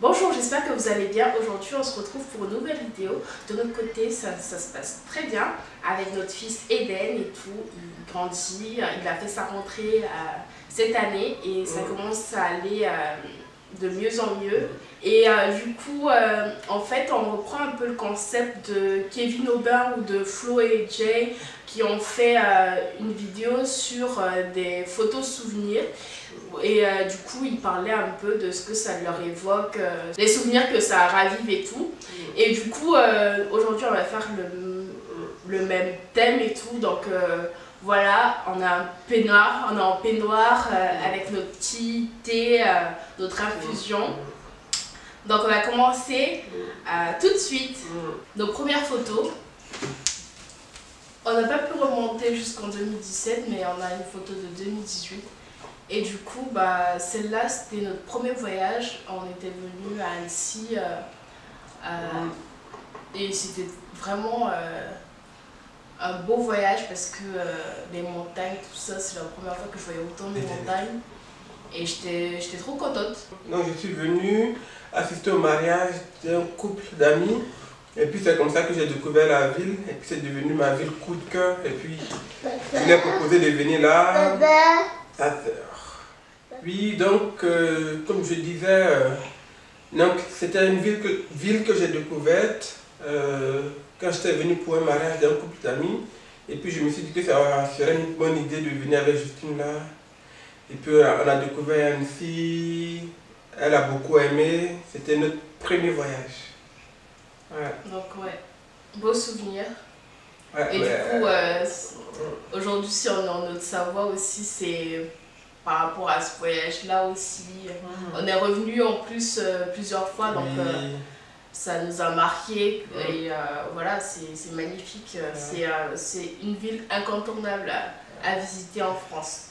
Bonjour, j'espère que vous allez bien. Aujourd'hui, on se retrouve pour une nouvelle vidéo. De notre côté, ça se passe très bien avec notre fils Eden et tout. Il grandit, il a fait sa rentrée cette année et ça commence à aller de mieux en mieux. Et du coup, en fait, on reprend un peu le concept de Kevin Aubin ou de Flo et Jay qui ont fait une vidéo sur des photos souvenirs. Et du coup, ils parlaient un peu de ce que ça leur évoque, les souvenirs que ça ravive et tout. Et du coup, aujourd'hui, on va faire le même thème et tout. Donc voilà, on a un peignoir, on est en peignoir avec notre petit thé, notre infusion. Donc on va commencer tout de suite nos premières photos. On n'a pas pu remonter jusqu'en 2017, mais on a une photo de 2018. Et du coup, celle-là, c'était notre premier voyage. On était venu à Annecy et c'était vraiment un beau voyage parce que les montagnes, tout ça, c'est la première fois que je voyais autant de montagnes. Et j'étais trop contente. Donc je suis venue assister au mariage d'un couple d'amis. Et puis c'est comme ça que j'ai découvert la ville. Et puis c'est devenu ma ville coup de cœur. Et puis je lui ai proposé de venir là. Ta sœur. Oui, donc comme je disais, c'était une ville que j'ai découverte quand j'étais venu pour un mariage d'un couple d'amis. Et puis je me suis dit que ça serait une bonne idée de venir avec Justine là. Et puis on a découvert Annecy, elle a beaucoup aimé, c'était notre premier voyage. Ouais. Donc ouais, beau souvenir. Ouais, et du coup, aujourd'hui si on est en Haute-Savoie aussi, c'est par rapport à ce voyage-là aussi. On est revenu en plus plusieurs fois, donc ça nous a marqué. Et voilà, c'est magnifique. C'est une ville incontournable à visiter en France.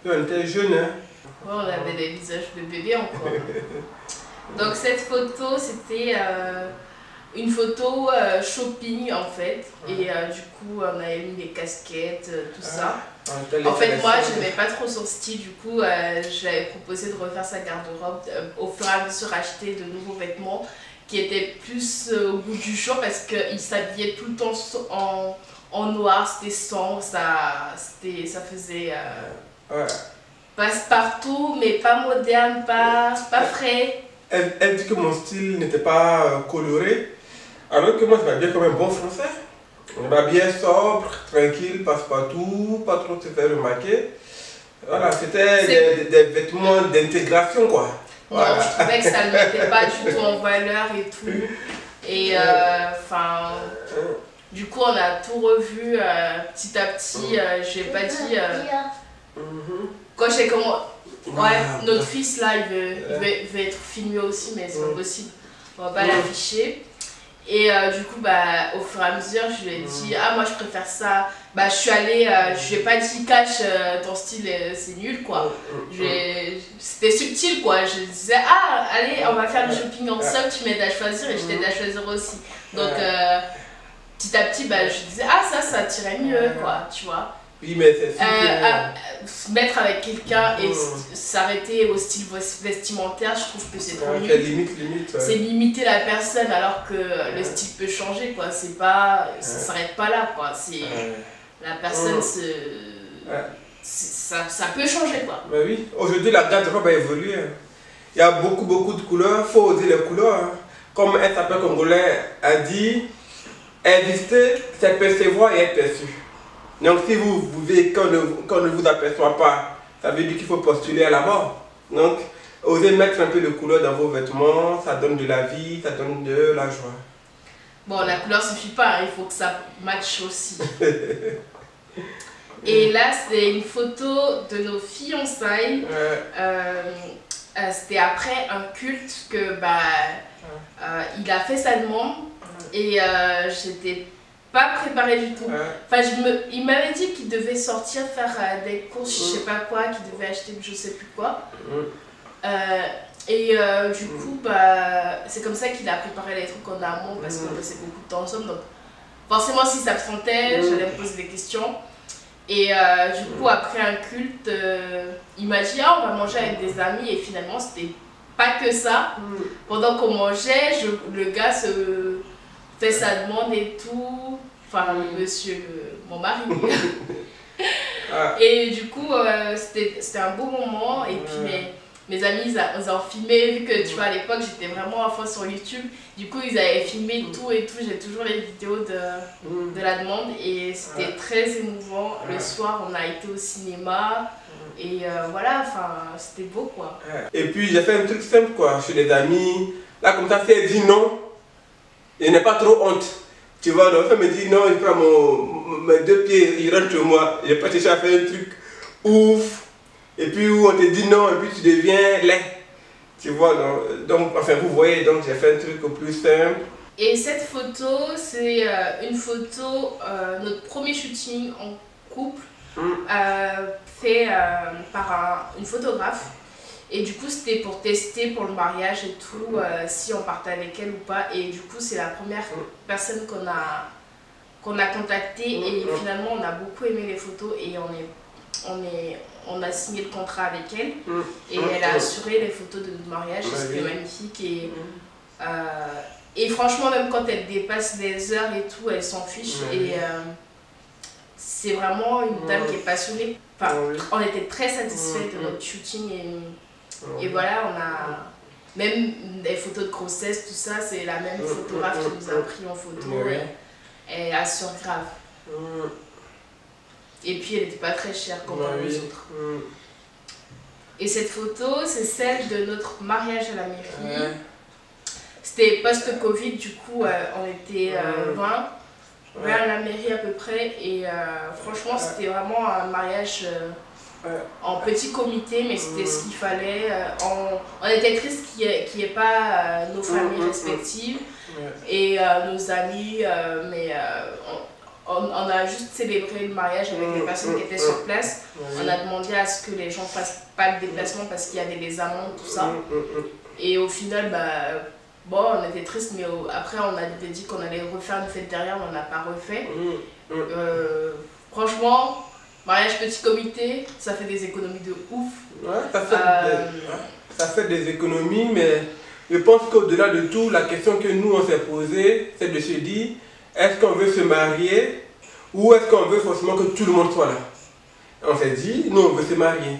On était jeunes, hein? Ouais, on avait des visages de bébés encore. Donc cette photo, c'était une photo shopping en fait. Et du coup, on avait mis des casquettes, tout ça. En fait, moi, je n'aimais pas trop son style. Du coup, j'avais proposé de refaire sa garde-robe, au fur et à mesure acheter de nouveaux vêtements qui étaient plus au goût du jour parce qu'il s'habillait tout le temps en noir, c'était sombre, ça faisait passe-partout, mais pas moderne, pas frais. Elle dit que mon style n'était pas coloré, alors que moi je m'habillais comme un bon français. Je m'habillais sobre, tranquille, passe-partout, pas trop se faire remarquer. Voilà, c'était des vêtements d'intégration quoi. Voilà. Non, je trouvais que ça ne mettait pas du tout en valeur et tout. Et du coup, on a tout revu petit à petit. Je n'ai pas dit. Quand j'ai commencé. Ouais, notre fils là, il veut être filmé aussi, mais c'est pas possible. On va pas l'afficher. Et du coup, au fur et à mesure, je lui ai dit, ah, moi je préfère ça. Je suis allée, je lui ai pas dit, cache ton style, c'est nul quoi. C'était subtil quoi. Je disais, ah, allez, on va faire le shopping ensemble, tu m'aides à choisir et je t'aide à choisir aussi. Donc, petit à petit, je disais, ah, ça tirait mieux quoi, tu vois. Oui, mais c'est sûr se mettre avec quelqu'un et s'arrêter au style vestimentaire, je trouve que c'est trop nul. Limite. C'est limiter la personne alors que le style peut changer, quoi. C'est pas, ça s'arrête pas là, quoi. C'est la personne ça peut changer, quoi. Mais oui, aujourd'hui la garde-robe a évolué. Il y a beaucoup de couleurs, il faut oser les couleurs. Hein. Comme un sapeur congolais a dit, exister, c'est percevoir et être perçu. Donc si vous voulez qu'on ne vous aperçoit pas, ça veut dire qu'il faut postuler à la mort. Donc osez mettre un peu de couleur dans vos vêtements, ça donne de la vie, ça donne de la joie. Bon, la couleur suffit pas, il faut que ça matche aussi. Et là, c'est une photo de nos fiançailles. C'était après un culte que il a fait sa demande et j'étais pas préparée du tout. Enfin, il m'avait dit qu'il devait sortir faire des courses, je sais pas quoi, qu'il devait acheter je sais plus quoi. Du coup, c'est comme ça qu'il a préparé les trucs en amont parce qu'on passait beaucoup de temps ensemble. Donc, forcément, s'il s'absentait, j'allais me poser des questions. Et du coup, après un culte, il m'a dit, ah, on va manger avec des amis. Et finalement, c'était pas que ça. Pendant qu'on mangeait, le gars se fait sa demande et tout. Enfin, monsieur, mon mari. Et du coup, c'était un beau moment. Et puis mes amis, ils ont filmé, vu que tu vois, à l'époque, j'étais vraiment à fond sur YouTube. Du coup, ils avaient filmé tout et tout. J'ai toujours les vidéos de la demande. Et c'était très émouvant. Le soir, on a été au cinéma. Et voilà, enfin, c'était beau, quoi. Et puis, j'ai fait un truc simple, quoi, chez les amis. Là, comme ça, si elle dit non, je n'ai pas trop honte. Tu vois, donc, elle me dit non, il prend mes 2 pieds, il rentre chez moi. Je n'ai pas cherché à faire un truc ouf. Et puis, où on te dit non, et puis tu deviens laid. Tu vois, donc, enfin, vous voyez, donc j'ai fait un truc au plus simple. Et cette photo, c'est une photo, notre premier shooting en couple, fait par une photographe. Et du coup, c'était pour tester pour le mariage et tout, si on partait avec elle ou pas. Et du coup, c'est la première personne qu'on a contactée. Et finalement, on a beaucoup aimé les photos et on a signé le contrat avec elle. Et elle a assuré les photos de notre mariage. C'était magnifique. Et franchement, même quand elle dépasse des heures et tout, elle s'en fiche. Et c'est vraiment une dame qui est passionnée. Enfin, on était très satisfaits de notre shooting. Et voilà, on a même des photos de grossesse, tout ça, c'est la même photographe qui nous a pris en photo. Elle assure grave. Et puis elle n'était pas très chère comparée aux autres. Et cette photo, c'est celle de notre mariage à la mairie. C'était post-Covid, du coup, on était 20 vers la mairie à peu près. Et franchement, c'était vraiment un mariage en petit comité, mais c'était ce qu'il fallait. On était tristes qu'il n'y ait pas nos familles respectives et nos amis, mais on a juste célébré le mariage avec les personnes qui étaient sur place. On a demandé à ce que les gens ne fassent pas le déplacement parce qu'il y avait des amendes, tout ça. Et au final, bon, on était tristes, mais après on avait dit qu'on allait refaire une fête derrière, on n'a pas refait. Franchement, mariage petit comité, ça fait des économies de ouf. Ça fait des économies, mais je pense qu'au-delà de tout, la question que nous on s'est posée, c'est de se dire, est-ce qu'on veut se marier ou est-ce qu'on veut forcément que tout le monde soit là? On s'est dit, nous on veut se marier.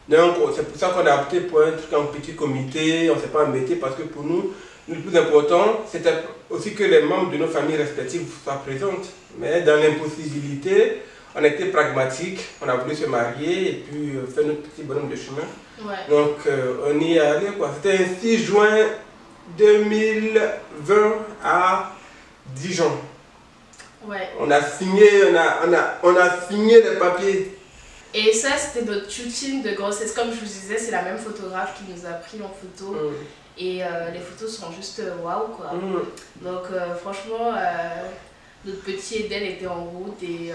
Donc c'est pour ça qu'on a opté pour un truc en petit comité, on ne s'est pas embêté parce que pour nous, le plus important, c'était aussi que les membres de nos familles respectives soient présentes. Mais dans l'impossibilité, on était pragmatique, on a voulu se marier et puis faire notre petit bonhomme de chemin. Donc on y est allé, quoi. C'était un 6 juin 2020 à Dijon. On a signé, on a signé les papiers. Et ça, c'était notre shooting de grossesse. Comme je vous disais, c'est la même photographe qui nous a pris en photo. Et les photos sont juste waouh, quoi. Donc franchement, notre petit Eden était en route et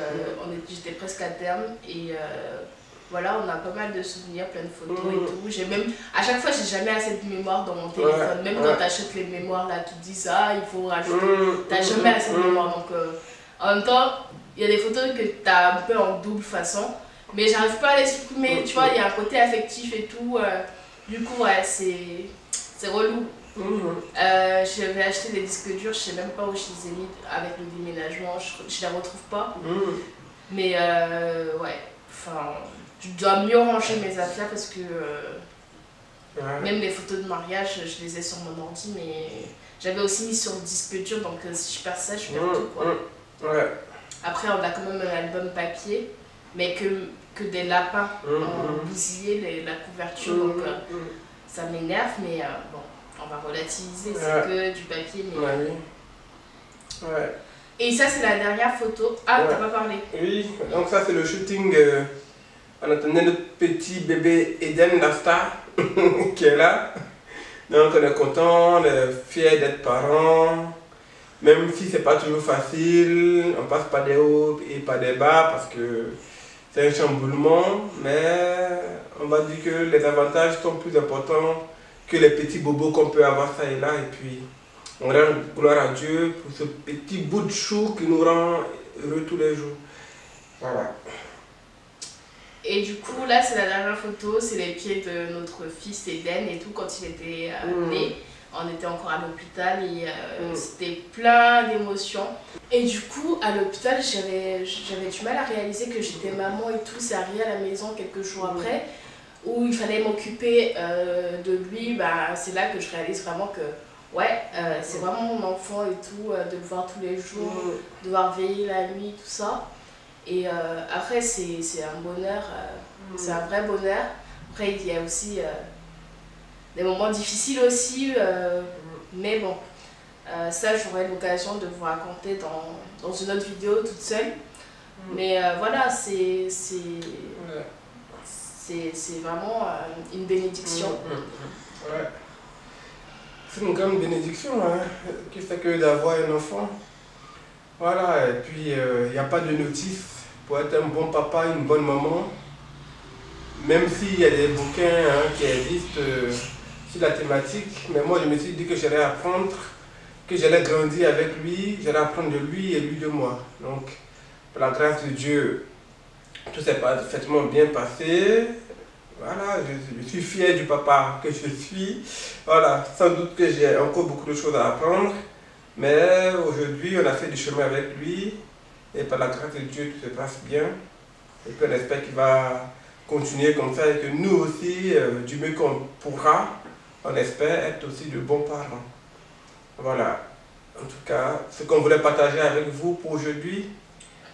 j'étais presque à terme. Et voilà, on a pas mal de souvenirs, plein de photos et tout. À chaque fois, j'ai jamais assez de mémoire dans mon téléphone. Même quand tu achètes les mémoires, là, tu te dis ça, il faut rajouter. Tu n'as jamais assez de mémoire. Donc en même temps, il y a des photos que tu as un peu en double façon. Mais j'arrive pas à les supprimer, tu vois, il y a un côté affectif et tout. Du coup, ouais, c'est relou. J'avais acheté des disques durs, je sais même pas où je les ai mis avec le déménagement, je les retrouve pas. Mais ouais, enfin, je dois mieux ranger mes affaires parce que même les photos de mariage, je les ai sur mon ordi, mais j'avais aussi mis sur le disque dur, donc si je perds ça, je perds tout, quoi. Après, on a quand même un album papier, mais que des lapins ont bousillé la couverture, donc ça m'énerve, mais bon, on va relativiser, c'est que du papier. Mais... Et ça, c'est la dernière photo. Ah, t'as pas parlé. Oui, donc ça, c'est le shooting. On attendait notre petit bébé Eden, la star, qui est là. Donc, on est content, on est fiers d'être parents. Même si c'est pas toujours facile, on passe par des hauts et par des bas parce que c'est un chamboulement, mais on va dire que les avantages sont plus importants que les petits bobos qu'on peut avoir ça et là. Et puis, on rend gloire à Dieu pour ce petit bout de chou qui nous rend heureux tous les jours. Voilà. Et du coup, là, c'est la dernière photo, c'est les pieds de notre fils Eden et tout, quand il était né. On était encore à l'hôpital et c'était plein d'émotions. Et du coup, à l'hôpital, j'avais du mal à réaliser que j'étais maman et tout. C'est arrivé à la maison quelques jours après, où il fallait m'occuper de lui. Bah, c'est là que je réalise vraiment que, ouais, c'est vraiment mon enfant et tout, de le voir tous les jours, devoir veiller la nuit, tout ça. Et après, c'est un bonheur, c'est un vrai bonheur. Après, il y a aussi des moments difficiles aussi, mais bon, ça, j'aurai l'occasion de vous raconter dans une autre vidéo toute seule. Mais voilà, c'est vraiment une bénédiction. Ouais. C'est une grande bénédiction, hein, qui fait que d'avoir un enfant. Voilà, et puis il n'y a pas de notice pour être un bon papa, une bonne maman. Même s'il y a des bouquins qui existent sur la thématique, mais moi je me suis dit que j'allais apprendre, que j'allais grandir avec lui, j'allais apprendre de lui et lui de moi. Donc, par la grâce de Dieu, tout s'est parfaitement bien passé. Voilà, je suis fier du papa que je suis. Voilà, sans doute que j'ai encore beaucoup de choses à apprendre. Mais aujourd'hui, on a fait du chemin avec lui. Et par la grâce de Dieu, tout se passe bien. Et puis on espère qu'il va continuer comme ça et que nous aussi, du mieux qu'on pourra, on espère être aussi de bons parents. Voilà, en tout cas, ce qu'on voulait partager avec vous pour aujourd'hui.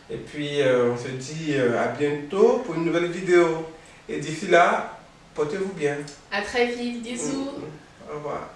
Et puis, on se dit à bientôt pour une nouvelle vidéo. Et d'ici là, portez-vous bien. À très vite, bisous. Au revoir.